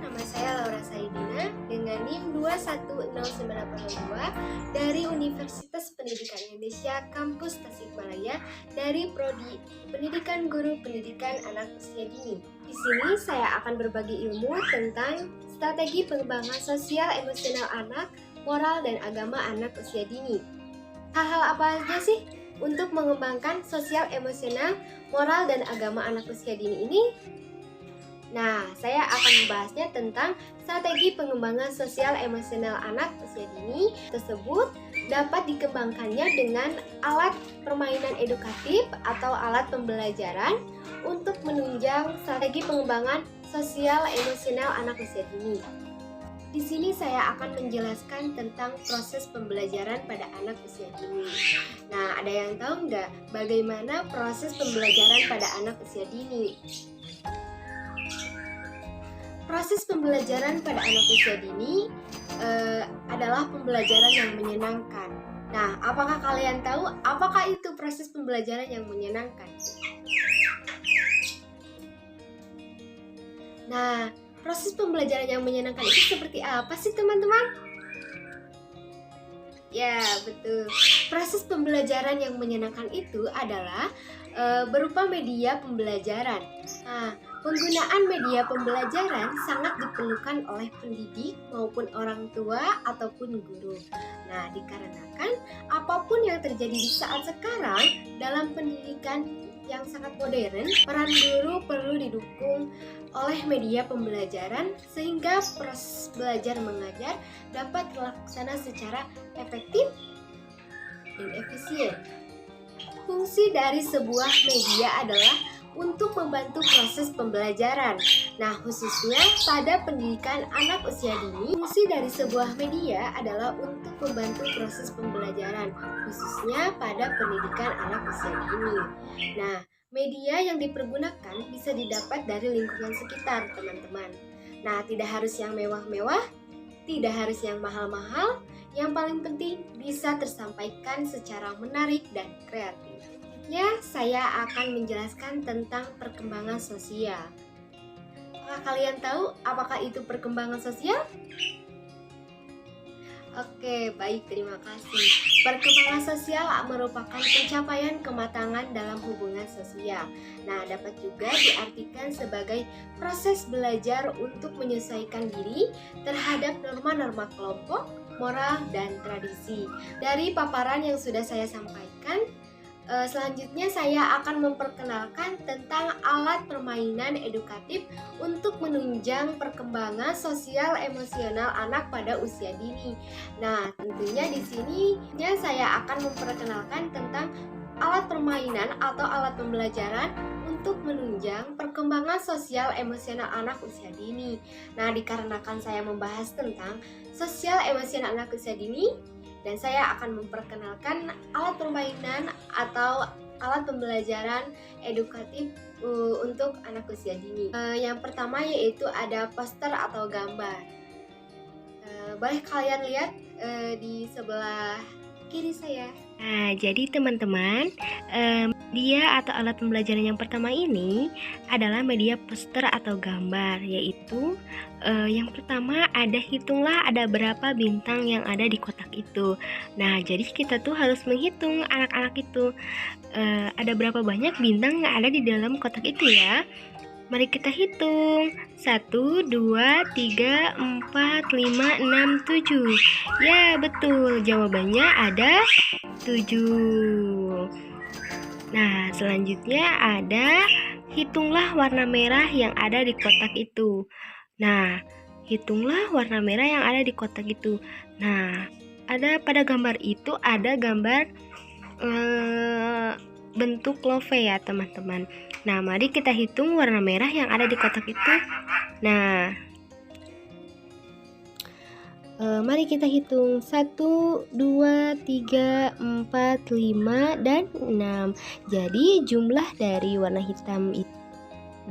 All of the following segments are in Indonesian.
nama saya Laura Saidina dengan NIM 2109802 dari Universitas Pendidikan Indonesia Kampus Tasikmalaya dari Prodi Pendidikan Guru Pendidikan Anak Usia Dini. Di sini saya akan berbagi ilmu tentang strategi pengembangan sosial emosional anak, moral dan agama anak usia dini. Hal-hal apa aja sih untuk mengembangkan sosial emosional, moral dan agama anak usia dini ini? Nah, saya akan membahasnya tentang strategi pengembangan sosial emosional anak usia dini tersebut dapat dikembangkannya dengan alat permainan edukatif atau alat pembelajaran untuk menunjang strategi pengembangan sosial emosional anak usia dini. Di sini saya akan menjelaskan tentang proses pembelajaran pada anak usia dini. Nah, ada yang tahu nggak bagaimana proses pembelajaran pada anak usia dini? Proses pembelajaran pada anak usia dini adalah pembelajaran yang menyenangkan. Nah, apakah kalian tahu apakah itu proses pembelajaran yang menyenangkan? Nah, proses pembelajaran yang menyenangkan itu seperti apa sih teman-teman? Ya, betul. Proses pembelajaran yang menyenangkan itu adalah berupa media pembelajaran. Nah, penggunaan media pembelajaran sangat diperlukan oleh pendidik maupun orang tua ataupun guru. Nah, dikarenakan apapun yang terjadi di saat sekarang dalam pendidikan yang sangat modern, peran guru perlu didukung oleh media pembelajaran sehingga proses belajar mengajar dapat terlaksana secara efektif dan efisien. Fungsi dari sebuah media adalah untuk membantu proses pembelajaran. Nah, khususnya pada pendidikan anak usia dini, fungsi dari sebuah media adalah untuk membantu proses pembelajaran, khususnya pada pendidikan anak usia dini. Nah, media yang dipergunakan bisa didapat dari lingkungan sekitar, teman-teman. Nah, tidak harus yang mewah-mewah, tidak harus yang mahal-mahal, yang paling penting bisa tersampaikan secara menarik dan kreatif. Ya, saya akan menjelaskan tentang perkembangan sosial. Apakah kalian tahu apakah itu perkembangan sosial? Oke, baik, terima kasih. Perkembangan sosial merupakan pencapaian kematangan dalam hubungan sosial. Nah, dapat juga diartikan sebagai proses belajar untuk menyesuaikan diri terhadap norma-norma kelompok, moral, dan tradisi. Dari paparan yang sudah saya sampaikan, selanjutnya saya akan memperkenalkan tentang alat permainan edukatif untuk menunjang perkembangan sosial emosional anak pada usia dini. Nah, tentunya di sini saya akan memperkenalkan tentang alat permainan atau alat pembelajaran untuk menunjang perkembangan sosial emosional anak usia dini. Nah, dikarenakan saya membahas tentang sosial emosional anak usia dini, dan saya akan memperkenalkan alat permainan atau alat pembelajaran edukatif untuk anak usia dini. Yang pertama yaitu ada poster atau gambar. Boleh kalian lihat di sebelah kiri saya. Nah, jadi teman-teman, media atau alat pembelajaran yang pertama ini adalah media poster atau gambar, yaitu yang pertama hitunglah ada berapa bintang yang ada di kotak itu. Nah, jadi kita tuh harus menghitung anak-anak itu ada berapa banyak bintang yang ada di dalam kotak itu ya. Mari kita hitung. 1, 2, 3, 4, 5, 6, 7. Ya, betul. Jawabannya ada 7. Nah, selanjutnya ada hitunglah warna merah yang ada di kotak itu. Nah, hitunglah warna merah yang ada di kotak itu. Nah, ada pada gambar itu ada gambar bentuk love ya teman-teman. Nah, mari kita hitung warna merah yang ada di kotak itu. Nah, mari kita hitung 1, 2, 3, 4, 5, dan 6. Jadi jumlah dari warna hitam itu.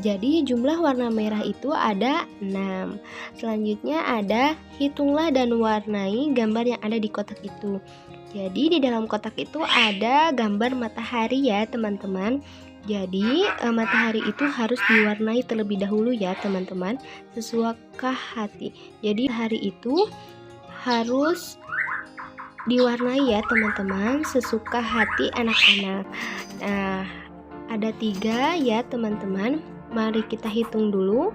Jadi jumlah warna merah itu ada 6. Selanjutnya ada hitunglah dan warnai gambar yang ada di kotak itu. Jadi di dalam kotak itu ada gambar matahari ya teman-teman. Jadi matahari itu harus diwarnai terlebih dahulu ya teman-teman, sesuka hati. Jadi hari itu harus diwarnai ya teman-teman, sesuka hati anak-anak. Nah, ada 3 ya teman-teman. Mari kita hitung dulu.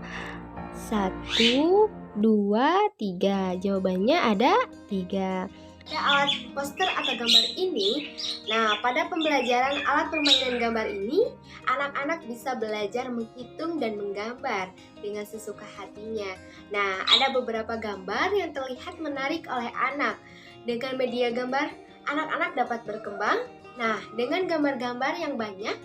1, 2, 3. Jawabannya ada 3. Alat poster atau gambar ini. Nah, pada pembelajaran alat permainan gambar ini, anak-anak bisa belajar menghitung dan menggambar dengan sesuka hatinya. Nah, ada beberapa gambar yang terlihat menarik oleh anak. Dengan media gambar, anak-anak dapat berkembang. Nah, dengan gambar-gambar yang banyak,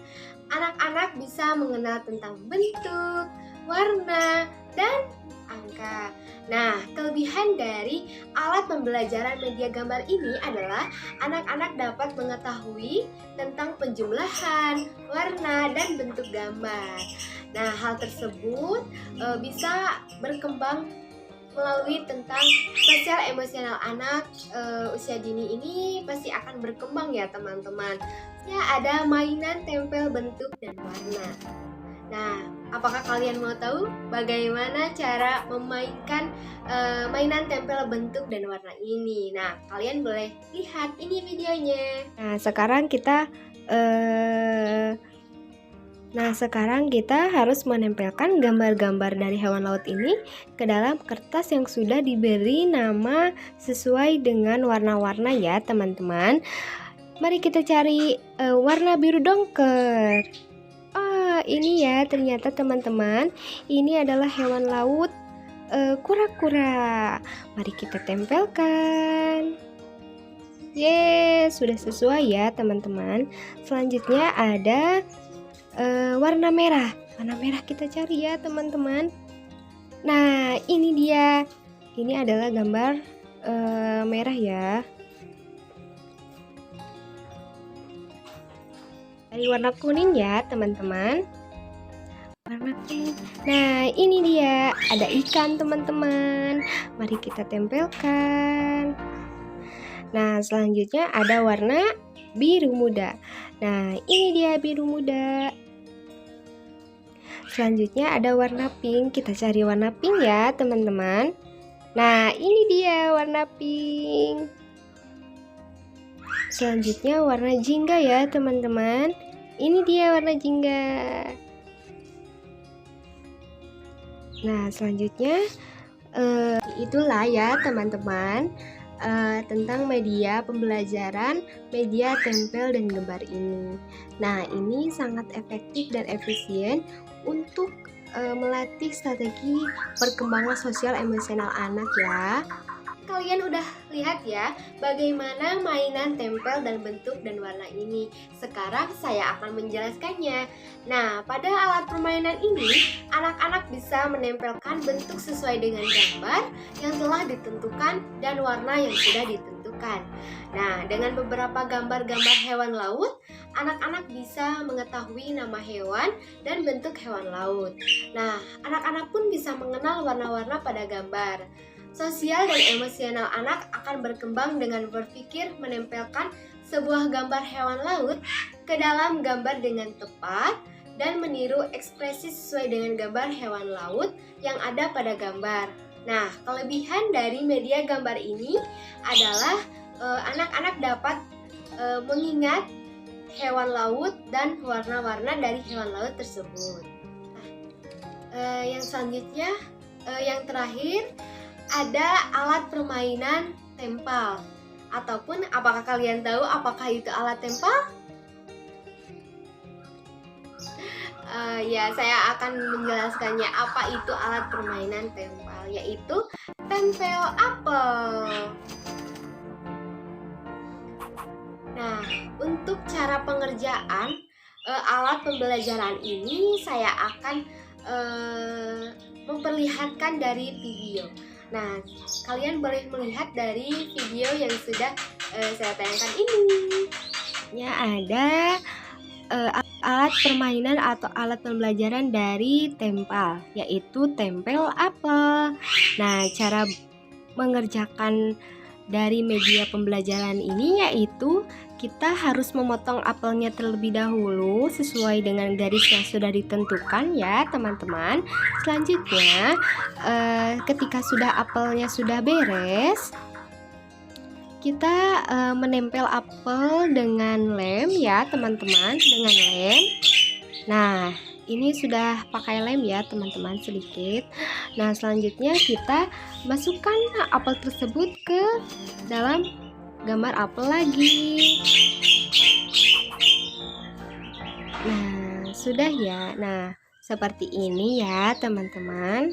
anak-anak bisa mengenal tentang bentuk, warna, dan angka. Nah, kelebihan dari alat pembelajaran media gambar ini adalah anak-anak dapat mengetahui tentang penjumlahan, warna, dan bentuk gambar. Nah, hal tersebut bisa berkembang melalui tentang sosial emosional anak usia dini ini pasti akan berkembang ya teman-teman. Ya, ada mainan tempel bentuk dan warna. Nah, apakah kalian mau tahu bagaimana cara memainkan mainan tempel bentuk dan warna ini? Nah, kalian boleh lihat ini videonya. Nah, sekarang kita harus menempelkan gambar-gambar dari hewan laut ini ke dalam kertas yang sudah diberi nama sesuai dengan warna-warna ya, teman-teman. Mari kita cari warna biru dongker. Ini ya ternyata teman-teman, ini adalah hewan laut kura-kura. Mari kita tempelkan. Sudah sesuai ya teman-teman. Selanjutnya ada warna merah. Warna merah kita cari ya teman-teman. Nah, ini dia. Ini adalah gambar merah ya. Dari warna kuning ya teman-teman. Warna kuning. Nah, ini dia, ada ikan teman-teman. Mari kita tempelkan. Nah, selanjutnya ada warna biru muda. Nah, ini dia biru muda. Selanjutnya ada warna pink. Kita cari warna pink ya teman-teman. Nah, ini dia warna pink. Selanjutnya warna jingga ya teman-teman. Ini dia warna jingga. Nah, selanjutnya itulah ya teman-teman tentang media pembelajaran media tempel dan gambar ini. Nah, ini sangat efektif dan efisien untuk melatih strategi perkembangan sosial emosional anak ya. Kalian udah lihat ya bagaimana mainan tempel dan bentuk dan warna ini. Sekarang saya akan menjelaskannya. Nah, pada alat permainan ini, anak-anak bisa menempelkan bentuk sesuai dengan gambar yang telah ditentukan dan warna yang sudah ditentukan. Nah, dengan beberapa gambar-gambar hewan laut, anak-anak bisa mengetahui nama hewan dan bentuk hewan laut. Nah, anak-anak pun bisa mengenal warna-warna pada gambar. Sosial dan emosional anak akan berkembang dengan berpikir menempelkan sebuah gambar hewan laut ke dalam gambar dengan tepat dan meniru ekspresi sesuai dengan gambar hewan laut yang ada pada gambar. Nah, kelebihan dari media gambar ini adalah anak-anak dapat mengingat hewan laut dan warna-warna dari hewan laut tersebut. Yang selanjutnya, yang terakhir, ada alat permainan tempal. Ataupun apakah kalian tahu apakah itu alat tempal? Ya, saya akan menjelaskannya apa itu alat permainan tempal, yaitu tempel apel. Nah, untuk cara pengerjaan alat pembelajaran ini saya akan memperlihatkan dari video. Nah, kalian boleh melihat dari video yang sudah saya tayangkan ini. Ya, ada alat permainan atau alat pembelajaran dari tempel, yaitu tempel apel. Nah, cara mengerjakan dari media pembelajaran ini yaitu kita harus memotong apelnya terlebih dahulu sesuai dengan garis yang sudah ditentukan ya teman-teman. Selanjutnya ketika apelnya sudah beres, kita menempel apel dengan lem ya teman-teman, dengan lem. Nah, ini sudah pakai lem ya teman-teman sedikit. Nah, selanjutnya kita masukkan apel tersebut ke dalam gambar apel lagi. Nah, sudah ya. Nah, seperti ini ya teman-teman.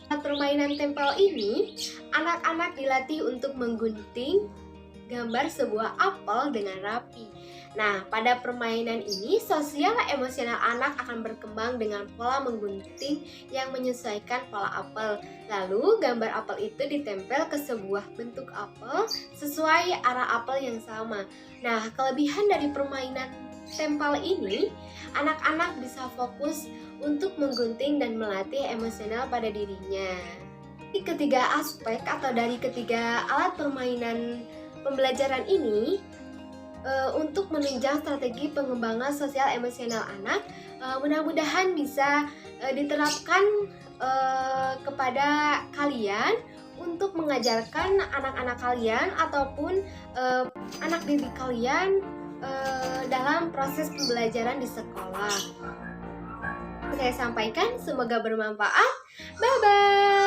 Saat permainan tempel ini, anak-anak dilatih untuk menggunting gambar sebuah apel dengan rapi. Nah, pada permainan ini, sosial emosional anak akan berkembang dengan pola menggunting yang menyesuaikan pola apel. Lalu, gambar apel itu ditempel ke sebuah bentuk apel sesuai arah apel yang sama. Nah, kelebihan dari permainan tempel ini, anak-anak bisa fokus untuk menggunting dan melatih emosional pada dirinya. Di ketiga aspek atau dari ketiga alat permainan pembelajaran ini, untuk menunjang strategi pengembangan sosial emosional anak, mudah-mudahan bisa diterapkan kepada kalian untuk mengajarkan anak-anak kalian ataupun anak didik kalian dalam proses pembelajaran di sekolah. Saya sampaikan, semoga bermanfaat. Bye-bye.